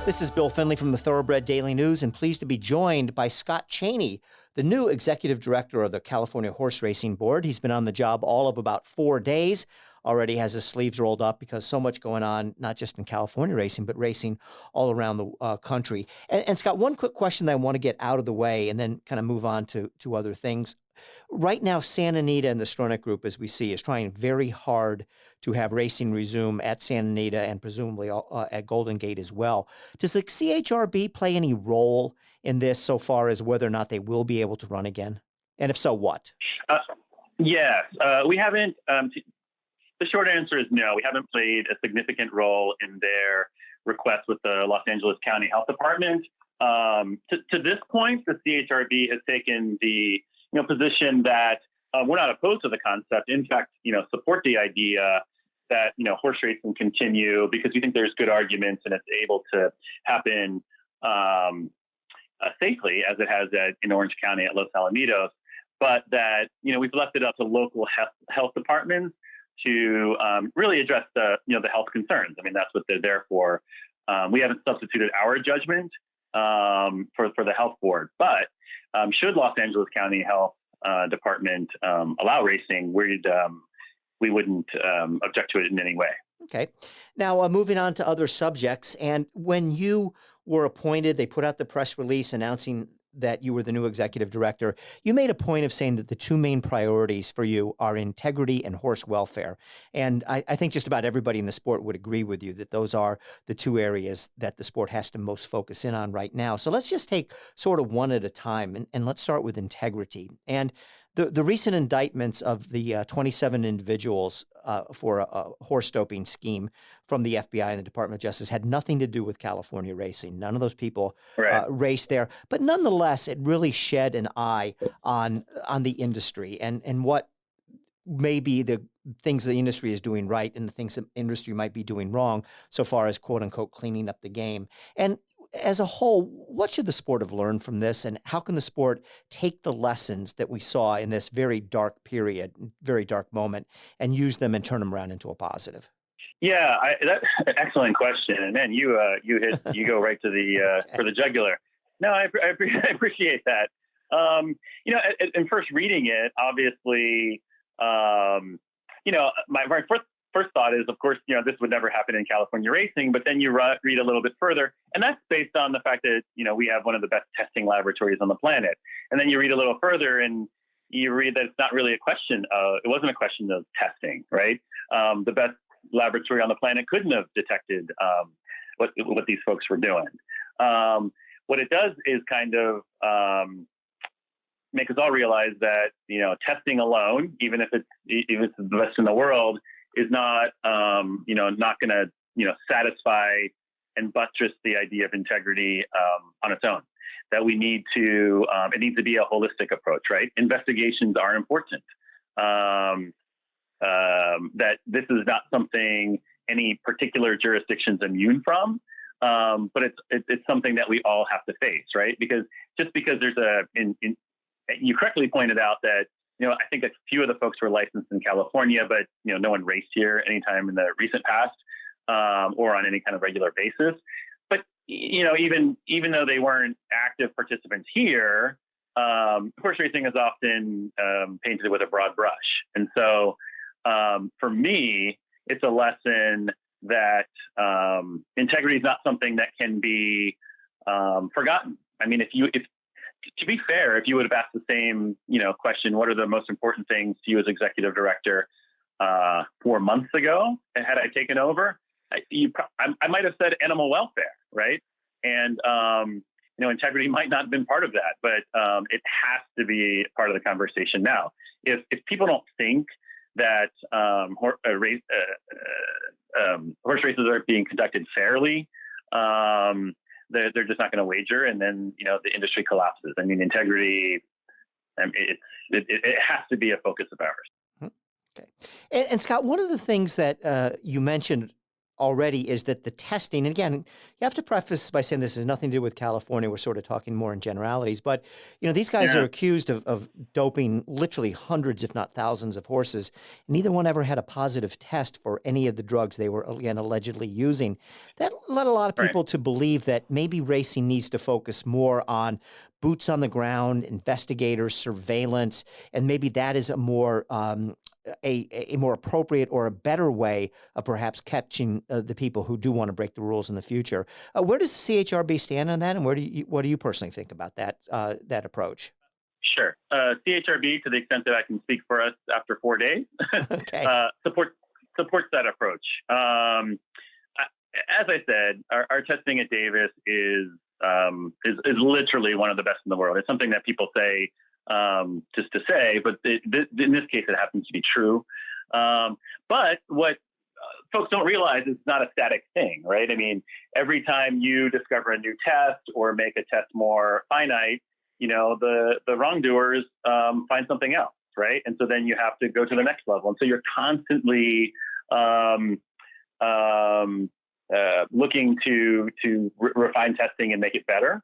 This is Bill Finley from the Thoroughbred Daily News, and pleased to be joined by Scott Chaney, the new executive director of the California Horse Racing Board. He's been on the job all of about 4 days, already has his sleeves rolled up because so much going on, not just in California racing, but racing all around the country. And Scott, one quick question that I want to get out of the way and then kind of move on to other things. Right now, Santa Anita and the Stronach Group, as we see, is trying very hard to have racing resume at Santa Anita and presumably at Golden Gate as well. Does the CHRB play any role in this so far as whether or not they will be able to run again? And if so, what? Yes, we haven't. The short answer is no. We haven't played a significant role in their request with the Los Angeles County Health Department. To this point, the CHRB has taken the position that we're not opposed to the concept. In fact, support the idea that horse racing continue because we think there's good arguments and it's able to happen safely as it has in Orange County at Los Alamitos. But that we've left it up to local health departments to really address the health concerns. I mean, that's what they're there for. We haven't substituted our judgment for the health board, but should Los Angeles County Health Department allow racing, we wouldn't object to it in any way. Okay. Now, moving on to other subjects. And when you were appointed, they put out the press release announcing that you were the new executive director. You made a point of saying that the two main priorities for you are integrity and horse welfare. And I think just about everybody in the sport would agree with you that those are the two areas that the sport has to most focus in on right now. So let's just take sort of one at a time, and let's start with integrity. And the recent indictments of the 27 individuals for a horse doping scheme from the FBI and the Department of Justice had nothing to do with California racing. None of those people raced there. But nonetheless, it really shed an eye on the industry and what may be the things the industry is doing right and the things the industry might be doing wrong so far as, quote unquote, cleaning up the game. And as a whole, what should the sport have learned from this, and how can the sport take the lessons that we saw in this very dark period, very dark moment, and use them and turn them around into a positive? Yeah, that's an excellent question. And man, you go right to the for the jugular. No, I appreciate that. And first reading it, obviously, my first thought is, of course, this would never happen in California racing, but then you read a little bit further, and that's based on the fact that, we have one of the best testing laboratories on the planet. And then you read a little further and you read that it's not really it wasn't a question of testing, right? The best laboratory on the planet couldn't have detected what these folks were doing. What it does is kind of make us all realize that, testing alone, even if it's the best in the world, is not, not going to, satisfy and buttress the idea of integrity on its own. That we need to, it needs to be a holistic approach, right? Investigations are important. That this is not something any particular jurisdiction's immune from, but it's something that we all have to face, right? Because just because there's you correctly pointed out that, I think a few of the folks were licensed in California, but, no one raced here anytime in the recent past or on any kind of regular basis. But, even though they weren't active participants here, horse racing is often painted with a broad brush. And so for me, it's a lesson that integrity is not something that can be forgotten. I mean, to be fair, if you would have asked the same, question, what are the most important things to you as executive director 4 months ago, and had I taken over, I might have said animal welfare, right? And integrity might not have been part of that, but it has to be part of the conversation now. If people don't think that horse races are being conducted fairly, they're just not going to wager, and then the industry collapses. I mean, integrity, it has to be a focus of ours. Okay, and Scott, one of the things that you mentioned already is that the testing, and again, you have to preface by saying this has nothing to do with California. We're sort of talking more in generalities, but these guys are Yeah, accused of doping literally hundreds, if not thousands of horses. Neither one ever had a positive test for any of the drugs they were, again, allegedly using. That led a lot of right. people to believe that maybe racing needs to focus more on boots on the ground, investigators, surveillance, and maybe that is a more a more appropriate or a better way of perhaps catching the people who do want to break the rules in the future. Where does the CHRB stand on that, and what do you personally think about that approach? Sure. CHRB, to the extent that I can speak for us after 4 days, Okay. supports that approach. As I said, our testing at Davis is literally one of the best in the world. It's something that people say just to say, but in this case, it happens to be true. But what folks don't realize is it's not a static thing, right? I mean, every time you discover a new test or make a test more finite, the wrongdoers find something else, right? And so then you have to go to the next level. And so you're constantly looking to refine testing and make it better,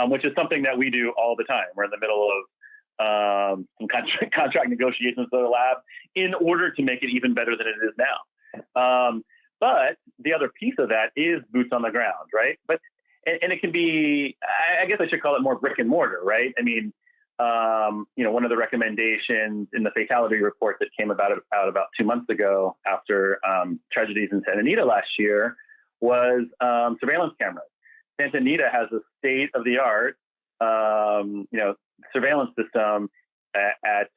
which is something that we do all the time. We're in the middle of some contract negotiations with the lab in order to make it even better than it is now. But the other piece of that is boots on the ground, right? And it can be, I guess I should call it more brick and mortar, right? I mean, one of the recommendations in the fatality report that came out about 2 months ago after tragedies in Santa Anita last year was surveillance cameras. Santa Anita has a state-of-the-art, surveillance system at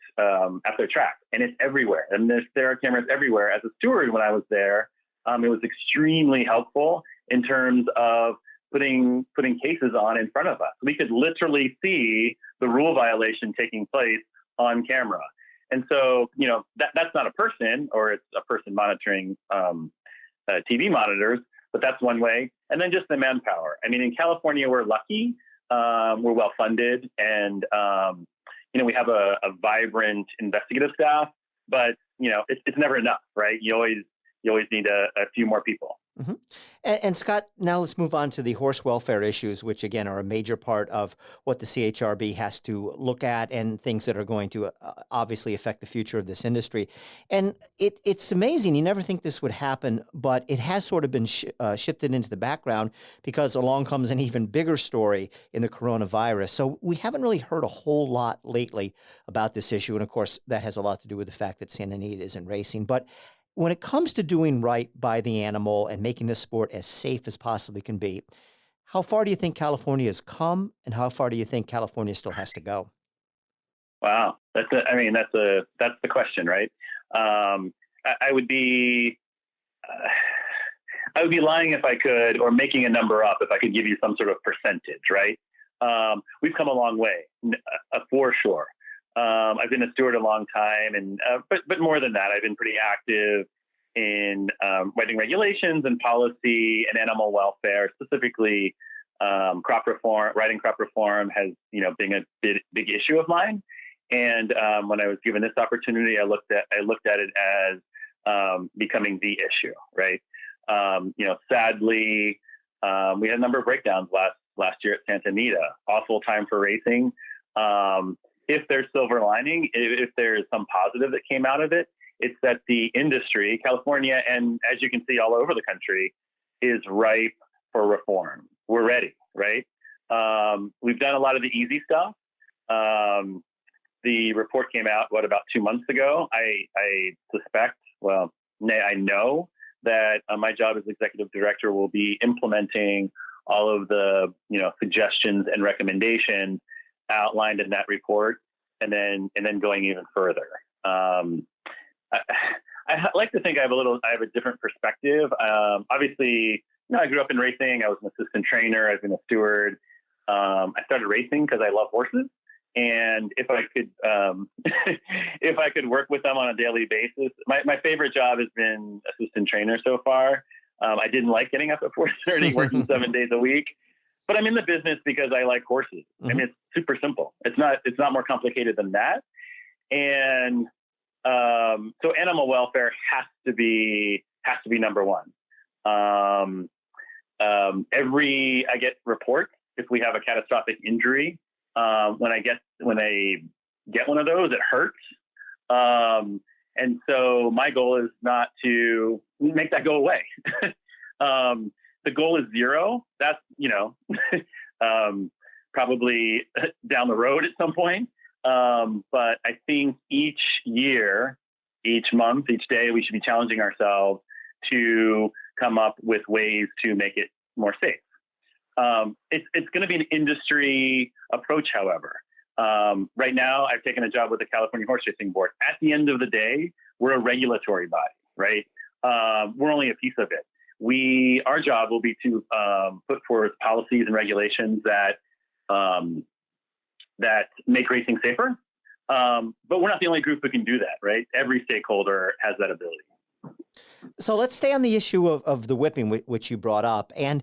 their track, and it's everywhere. And there are cameras everywhere. As a steward, when I was there, it was extremely helpful in terms of putting cases on in front of us. We could literally see the rule violation taking place on camera. And so, that's not a person, or it's a person monitoring TV monitors, but that's one way. And then just the manpower. I mean, in California, we're lucky. We're well funded, and we have a vibrant investigative staff. But it's never enough, right? You always need a few more people. Mm-hmm. And Scott, now let's move on to the horse welfare issues, which again are a major part of what the CHRB has to look at, and things that are going to obviously affect the future of this industry. And it's amazing. You never think this would happen, but it has sort of been shifted into the background because along comes an even bigger story in the coronavirus. So we haven't really heard a whole lot lately about this issue. And of course, that has a lot to do with the fact that Santa Anita isn't racing. But when it comes to doing right by the animal and making this sport as safe as possibly can be, how far do you think California has come, and how far do you think California still has to go? Wow, that's the question, right? I would be lying if I could, or making a number up if I could give you some sort of percentage, right? We've come a long way, for sure. I've been a steward a long time, and but more than that, I've been pretty active in writing regulations and policy and animal welfare, specifically crop reform. Writing crop reform has been a big issue of mine. And when I was given this opportunity, I looked at it as becoming the issue, right? Sadly, we had a number of breakdowns last year at Santa Anita. Awful time for racing. If there's silver lining, if there's some positive that came out of it, it's that the industry, California, and as you can see all over the country, is ripe for reform. We're ready, right? We've done a lot of the easy stuff. The report came out, about 2 months ago. I suspect, I know that my job as executive director will be implementing all of the suggestions and recommendations outlined in that report, and then going even further. I like to think I have a different perspective. Obviously, I grew up in racing. I was an assistant trainer. I've been a steward. I started racing because I love horses, and if I could work with them on a daily basis, my favorite job has been assistant trainer so far. I didn't like getting up at 4:30, working 7 days a week. But I'm in the business because I like horses. Mm-hmm. I mean, it's super simple. It's not more complicated than that. And so animal welfare has to be number one. I get reports if we have a catastrophic injury. When I get one of those, it hurts. And so my goal is not to make that go away. The goal is zero. That's, probably down the road at some point. But I think each year, each month, each day, we should be challenging ourselves to come up with ways to make it more safe. It's going to be an industry approach, however. Right now, I've taken a job with the California Horse Racing Board. At the end of the day, we're a regulatory body, right? We're only a piece of it. Our job will be to put forth policies and regulations that make racing safer. But we're not the only group who can do that, right? Every stakeholder has that ability. So let's stay on the issue of the whipping, which you brought up. And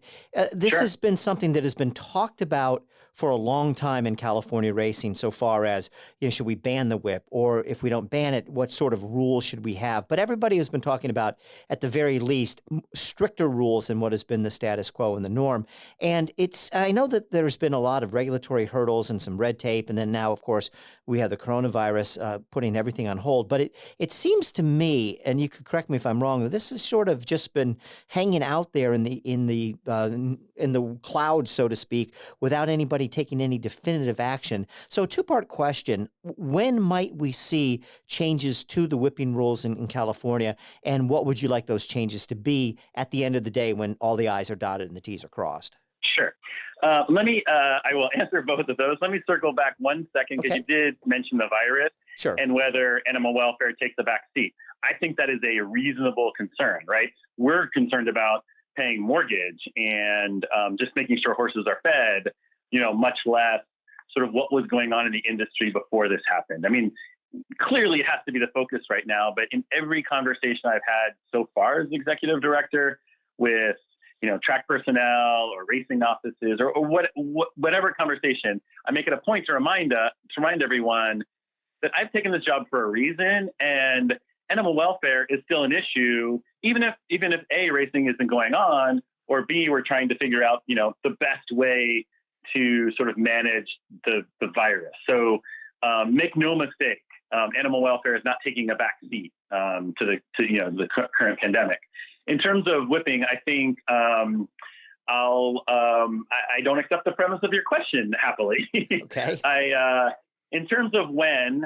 this Sure. has been something that has been talked about for a long time in California racing, so far as, should we ban the whip? Or if we don't ban it, what sort of rules should we have? But everybody has been talking about, at the very least, stricter rules than what has been the status quo and the norm. And I know that there's been a lot of regulatory hurdles and some red tape. And then now, of course, we have the coronavirus putting everything on hold. But it seems to me, and you could correct me if I'm wrong, that this has sort of just been hanging out there in the clouds, so to speak, without anybody taking any definitive action. So, two-part question: when might we see changes to the whipping rules in California, and what would you like those changes to be at the end of the day when all the I's are dotted and the T's are crossed? Sure. I will answer both of those. Let me circle back 1 second, because you did mention the virus. Sure. And whether animal welfare takes a back seat. I think that is a reasonable concern, right? We're concerned about paying mortgage and just making sure horses are fed, much less sort of what was going on in the industry before this happened. I mean, clearly it has to be the focus right now, but in every conversation I've had so far as executive director with, track personnel or racing offices or whatever conversation, I make it a point to remind everyone that I've taken this job for a reason, and animal welfare is still an issue, even if A, racing isn't going on, or B, we're trying to figure out, the best way to sort of manage the virus. So make no mistake, animal welfare is not taking a back seat to the current pandemic. In terms of whipping, I think I don't accept the premise of your question happily. Okay. In terms of when,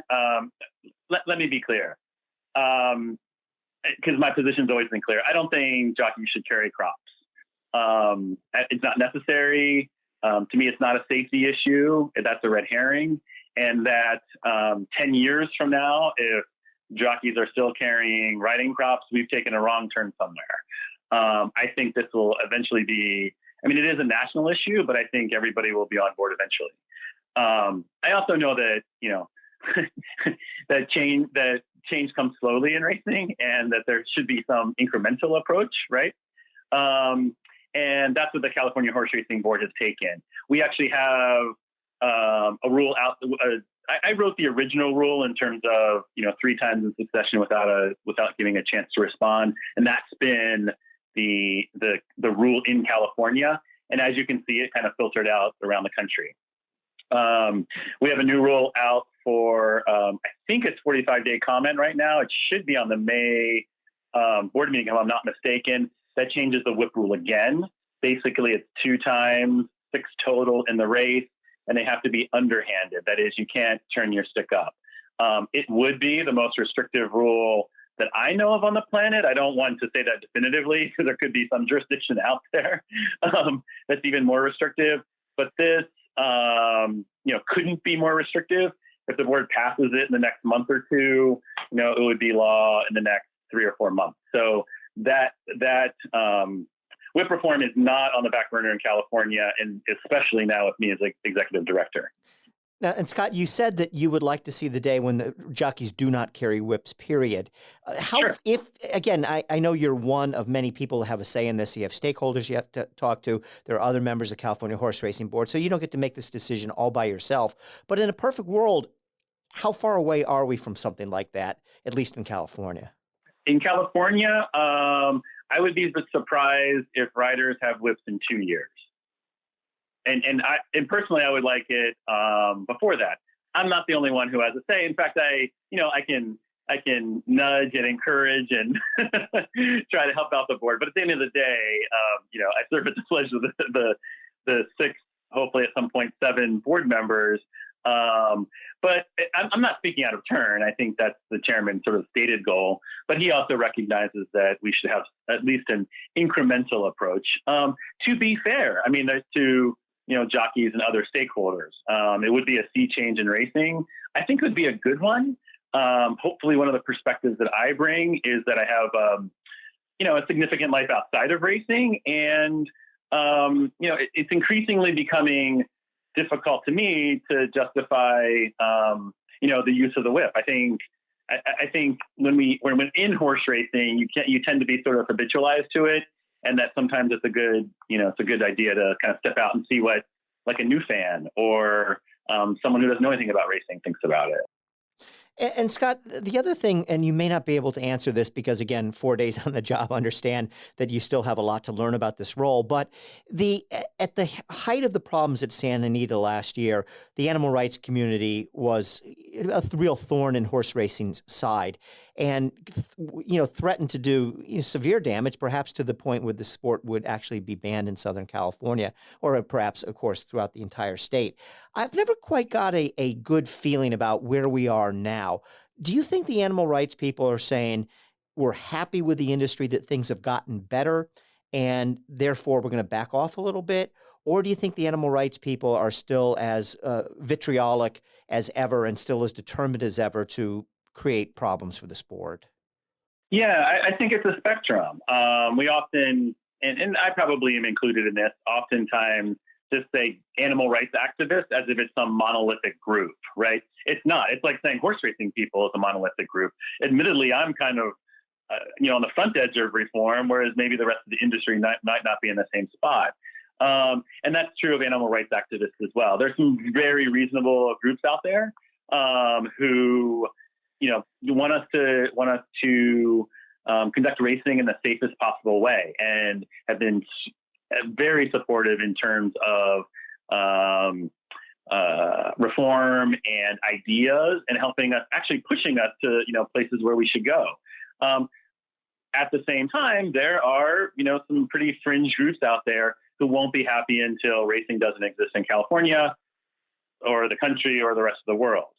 let me be clear, because my position's always been clear. I don't think jockeys should carry crops. It's not necessary. To me, it's not a safety issue. That's a red herring. And that 10 years from now, if jockeys are still carrying riding crops, we've taken a wrong turn somewhere. I think this will eventually be, it is a national issue, but I think everybody will be on board eventually. I also know that, that change comes slowly in racing, and that there should be some incremental approach, right? And that's what the California Horse Racing Board has taken. We actually have a rule out. I wrote the original rule in terms of 3 times in succession without giving a chance to respond, and that's been the rule in California. And as you can see, it kind of filtered out around the country. We have a new rule out for, I think it's 45-day comment right now. It should be on the May board meeting, if I'm not mistaken. That changes the whip rule again. Basically, it's 2 times, 6 total in the race, and they have to be underhanded. That is, you can't turn your stick up. It would be the most restrictive rule that I know of on the planet. I don't want to say that definitively, because there could be some jurisdiction out there that's even more restrictive. But this, couldn't be more restrictive. If the board passes it in the next month or two, it would be law in the next 3 or 4 months. So that whip reform is not on the back burner in California, and especially now with me as executive director. Now, and Scott, you said that you would like to see the day when the jockeys do not carry whips, period. Sure. I know you're one of many people that have a say in this. You have stakeholders you have to talk to. There are other members of the California Horse Racing Board, so you don't get to make this decision all by yourself. But in a perfect world, how far away are we from something like that, at least in California? In California, I would be surprised if riders have whips in 2 years. And personally, I would like it before that. I'm not the only one who has a say. In fact, I can nudge and encourage and try to help out the board. But at the end of the day, I serve at the pleasure of the 6, hopefully at some point 7 board members. But I'm not speaking out of turn. I think that's the chairman's sort of stated goal. But he also recognizes that we should have at least an incremental approach to be fair. I mean, there's to jockeys and other stakeholders. It would be a sea change in racing. I think it would be a good one. Hopefully, one of the perspectives that I bring is that I have, a significant life outside of racing, and it's increasingly becoming difficult to me to justify, the use of the whip. I think when in horse racing, you tend to be sort of habitualized to it, and that sometimes it's a good idea to kind of step out and see what, like, a new fan or someone who doesn't know anything about racing thinks about it. And Scott, the other thing, and you may not be able to answer this because, again, 4 days on the job, understand that you still have a lot to learn about this role. But at the height of the problems at Santa Anita last year, the animal rights community was a real thorn in horse racing's side, and threatened to do severe damage, perhaps to the point where the sport would actually be banned in Southern California, or perhaps, of course, throughout the entire state. I've never quite got a good feeling about where we are now. Do you think the animal rights people are saying we're happy with the industry, that things have gotten better, and therefore we're going to back off a little bit? Or do you think the animal rights people are still as vitriolic as ever and still as determined as ever to create problems for the sport? Yeah, I think it's a spectrum. We often, and I probably am included in this, oftentimes just say animal rights activists as if it's some monolithic group, right? It's not. It's like saying horse racing people is a monolithic group. Admittedly, I'm kind of, on the front edge of reform, whereas maybe the rest of the industry might not be in the same spot. And that's true of animal rights activists as well. There's some very reasonable groups out there who, want us to conduct racing in the safest possible way, and have been very supportive in terms of reform and ideas, and helping us, actually pushing us to places where we should go. At the same time, there are some pretty fringe groups out there who won't be happy until racing doesn't exist in California or the country or the rest of the world.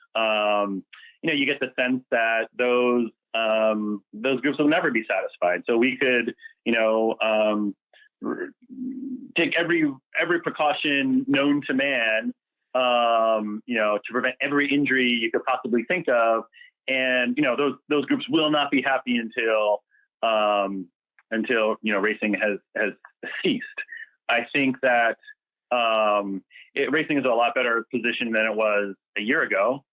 You get the sense that those groups will never be satisfied. So we could, take every precaution known to man, to prevent every injury you could possibly think of, and those groups will not be happy until racing has ceased. I think that racing is a lot better position than it was a year ago,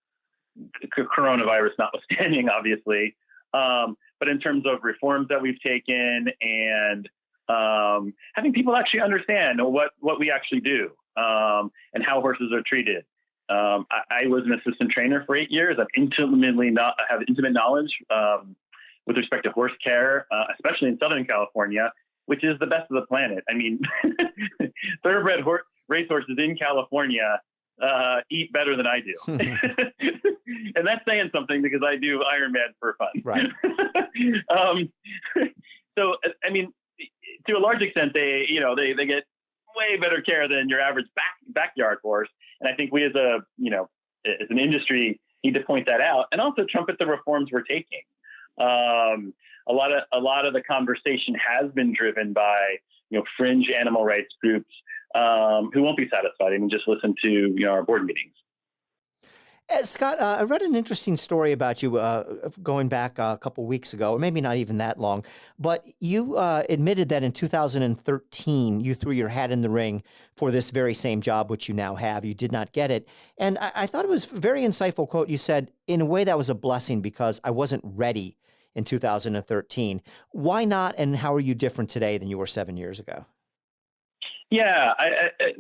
coronavirus notwithstanding, obviously. But in terms of reforms that we've taken, and having people actually understand what we actually do, and how horses are treated. I was an assistant trainer for 8 years. I have intimate knowledge with respect to horse care, especially in Southern California, which is the best of the planet. I mean, thoroughbred racehorses in California eat better than I do. And that's saying something, because I do Ironman for fun. Right. So, I mean, to a large extent, they get way better care than your average backyard horse. And I think we as an industry need to point that out, and also trumpet the reforms we're taking. A lot of the conversation has been driven by fringe animal rights groups who won't be satisfied. I mean, just listen to our board meetings. Scott, I read an interesting story about you going back a couple weeks ago, or maybe not even that long, but you admitted that in 2013 you threw your hat in the ring for this very same job, which you now have. You did not get it. And I thought it was a very insightful quote. You said, in a way, that was a blessing because I wasn't ready in 2013. Why not, and how are you different today than you were 7 years ago? Yeah,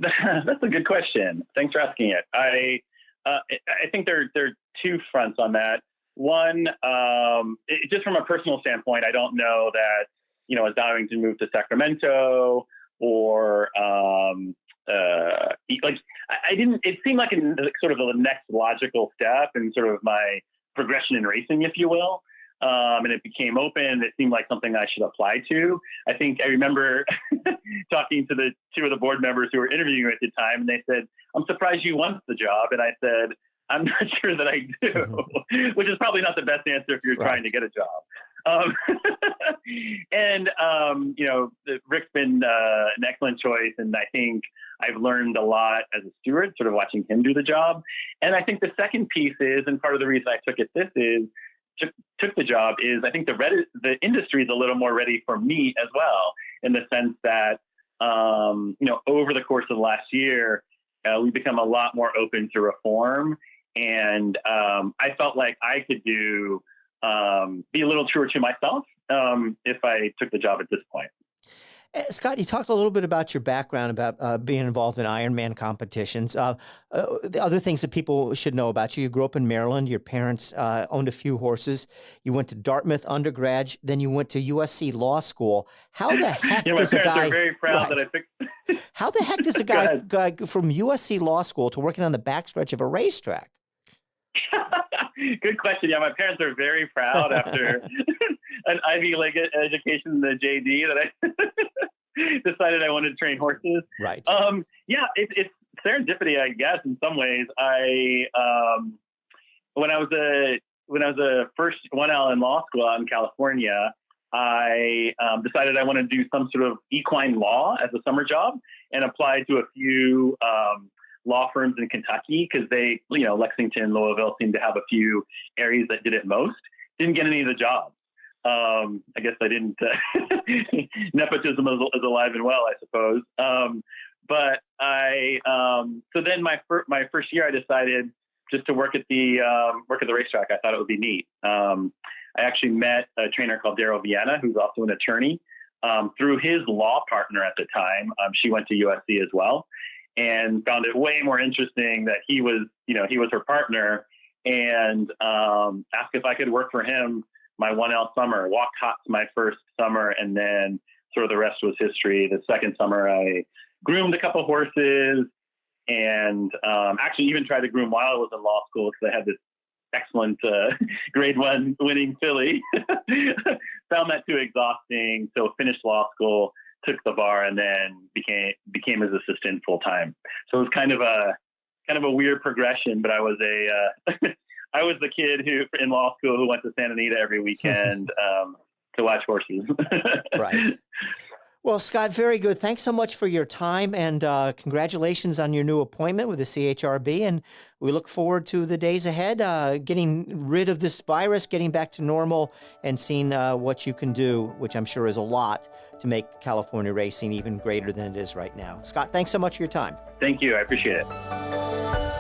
that's a good question. Thanks for asking it. I think there are two fronts on that. One, just from a personal standpoint, I don't know that was vowing to move to Sacramento or I didn't. It seemed like sort of the next logical step in sort of my progression in racing, if you will. And it became open. It seemed like something I should apply to. I think I remember talking to the two of the board members who were interviewing me at the time, and they said, "I'm surprised you want the job." And I said, "I'm not sure that I do," which is probably not the best answer if you're trying to get a job. Rick's been an excellent choice, and I think I've learned a lot as a steward, sort of watching him do the job. And I think the second piece is, and part of the reason I took the job is, I think the industry is a little more ready for me as well, in the sense that over the course of the last year, we've become a lot more open to reform, and I felt like I could be a little truer to myself if I took the job at this point. Scott, you talked a little bit about your background, about being involved in Ironman competitions. The other things that people should know about you: you grew up in Maryland. Your parents owned a few horses. You went to Dartmouth undergrad. Then you went to USC Law School. How the heck does a guy? My parents are very proud that I picked. How the heck does a guy from USC Law School to working on the backstretch of a racetrack? Good question. Yeah, my parents are very proud after an Ivy League education in the JD that I decided I wanted to train horses. Right. It's serendipity, I guess, in some ways. When I was a first 1L in law school out in California, I decided I wanted to do some sort of equine law as a summer job, and applied to a few law firms in Kentucky, because they, Lexington, Louisville seemed to have a few areas that did it most. Didn't get any of the jobs. I guess I didn't. Nepotism is alive and well, I suppose. But so then my first year, I decided just to work at the racetrack. I thought it would be neat. I actually met a trainer called Daryl Vienna, who's also an attorney, through his law partner at the time. She went to USC as well, and found it way more interesting that he was her partner, and asked if I could work for him my 1L summer. Walked hots my first summer, and then sort of the rest was history. The second summer, I groomed a couple horses, and actually even tried to groom while I was in law school, because I had this excellent grade 1 winning filly. Found that too exhausting, so finished law school, took the bar, and then became his assistant full time. So it was kind of a weird progression, but I was I was the kid who in law school who went to Santa Anita every weekend to watch horses. Right. Well, Scott, very good. Thanks so much for your time, and congratulations on your new appointment with the CHRB. And we look forward to the days ahead, getting rid of this virus, getting back to normal, and seeing what you can do, which I'm sure is a lot, to make California racing even greater than it is right now. Scott, thanks so much for your time. Thank you. I appreciate it.